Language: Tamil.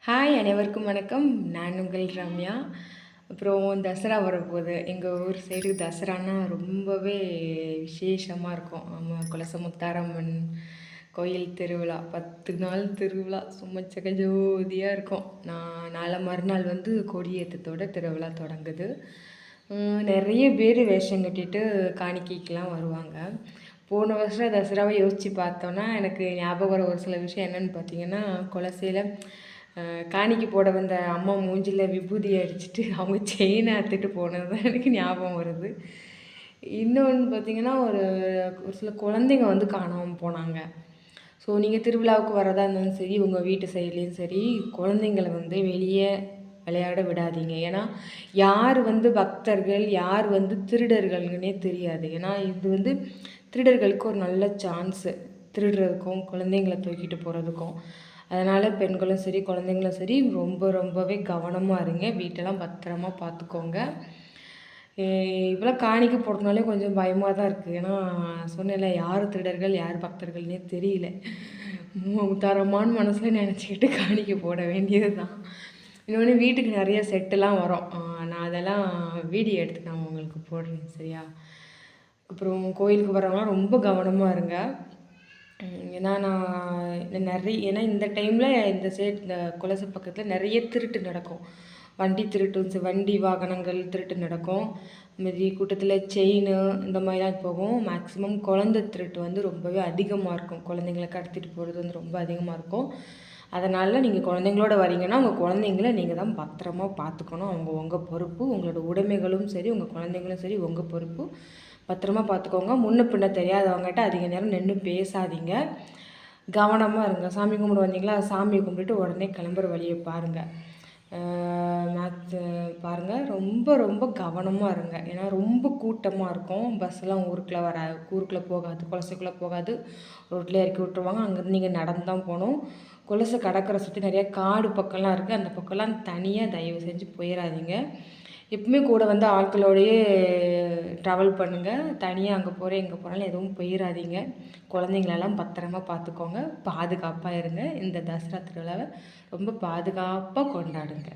ஹாய் அனைவருக்கும் வணக்கம். நான் உங்கள் ரம்யா. அப்புறம் தசரா வரப்போகுது. எங்கள் ஊர் சைடு தசரான்னா ரொம்பவே விசேஷமாக இருக்கும். ஆமாம், குலசமுத்தாரம்மன் கோயில் திருவிழா 10 நாள் திருவிழா சும்மா ஜெகஜோதியாக இருக்கும். நாளை மறுநாள் வந்து கொடியேற்றத்தோட திருவிழா தொடங்குது. நிறைய பேர் வேஷம் கட்டிட்டு காணிக்கைக்கெலாம் வருவாங்க. போன வருஷம் தசராவை யோசித்து பார்த்தோன்னா எனக்கு ஞாபகம் வர ஒரு சில விஷயம் என்னென்னு பார்த்தீங்கன்னா, குலசையில் காணிக்கை போட வந்த அம்மா மூஞ்சில் விபூதி அடிச்சுட்டு அவங்க செயினை அறுத்துட்டு போனது தான் எனக்கு ஞாபகம் வருது. இன்னொன்று பார்த்திங்கன்னா, ஒரு சில குழந்தைங்க வந்து காணாமல் போனாங்க. ஸோ நீங்கள் திருவிழாவுக்கு வரதா இருந்தாலும் சரி, உங்கள் வீட்டு சைட்லேயும் சரி, குழந்தைங்கள வந்து வெளியே விளையாட விடாதீங்க. ஏன்னா யார் வந்து பக்தர்கள், யார் வந்து திருடர்கள்னே தெரியாது. ஏன்னா இது வந்து திருடர்களுக்கு ஒரு நல்ல சான்ஸு, திருடுறதுக்கும் குழந்தைங்கள தூக்கிட்டு போகிறதுக்கும். அதனால் பெண்களும் சரி குழந்தைங்களும் சரி ரொம்பவே கவனமாக இருங்க. வீட்டெல்லாம் பத்திரமா பார்த்துக்கோங்க. இப்போலாம் காணிக்கை போடுறதுனாலே கொஞ்சம் பயமாக தான் இருக்குது. ஏன்னா சொன்னேன்ல, யார் திருடர்கள் யார் பக்தர்கள்னே தெரியல. தரமான மனசில் நினச்சிக்கிட்டு காணிக்கை போட வேண்டியது தான். இன்னொன்று வீட்டுக்கு நிறைய செட்டுலாம் வரும். நான் அதெல்லாம் வீடியோ எடுத்து நான் உங்களுக்கு போடுறேன், சரியா? அப்புறம் கோயிலுக்கு வரவங்களாம் ரொம்ப கவனமாக இருங்க. ஏன்னா ஏன்னா இந்த டைமில் இந்த குலசை பக்கத்தில் நிறைய திருட்டு நடக்கும். வண்டி திருட்டு, வண்டி வாகனங்கள் திருட்டு நடக்கும். மீதி கூட்டத்தில் செயின் இந்த மாதிரிலாம் போகும். மேக்ஸிமம் குழந்தை திருட்டு வந்து ரொம்பவே அதிகமாக இருக்கும். குழந்தைங்கள கடத்திட்டு போகிறது வந்து ரொம்ப அதிகமாக இருக்கும். அதனால் நீங்கள் குழந்தைங்களோட வரீங்கன்னா உங்கள் குழந்தைங்கள நீங்கள் தான் பத்திரமா பார்த்துக்கணும். உங்கள் பொறுப்பு. உங்களோட உடைமைகளும் சரி, உங்கள் குழந்தைங்களும் சரி உங்கள் பொறுப்பு. பத்திரமா பார்த்துக்கோங்க. முன்ன பின்ன தெரியாதவங்ககிட்ட அதிக நேரம் நின்று பேசாதீங்க. கவனமாக இருங்க. சாமி கும்பிட வந்தீங்களா, சாமியை கும்பிட்டுட்டு உடனே கிளம்புற வழியை பாருங்கள். பாருங்கள், ரொம்ப கவனமாக இருங்க. ஏன்னா ரொம்ப கூட்டமாக இருக்கும். பஸ்ஸெல்லாம் ஊருக்குள்ளே போகாது, குலசைக்குள்ளே போகாது. ரோட்டில் இறக்கி விட்ருவாங்க. அங்கேருந்து நீங்கள் நடந்து தான் போகணும். குலசை கடற்கரை சுற்றி நிறைய காடு பக்கம்லாம் இருக்குது. அந்த பக்கம்லாம் தனியாக தயவு செஞ்சு போயிடாதீங்க. எப்பவுமே கூட வந்து ஆட்களோடையே ட்ராவல் பண்ணுங்கள். தனியாக அங்கே போகிறேன் இங்கே போகிறாலும் எதுவும் போயிடாதீங்க. குழந்தைங்களெல்லாம் பத்திரமா பார்த்துக்கோங்க. பாதுகாப்பாக இருங்க. இந்த தசரா திருவிழாவை ரொம்ப பாதுகாப்பாக கொண்டாடுங்க.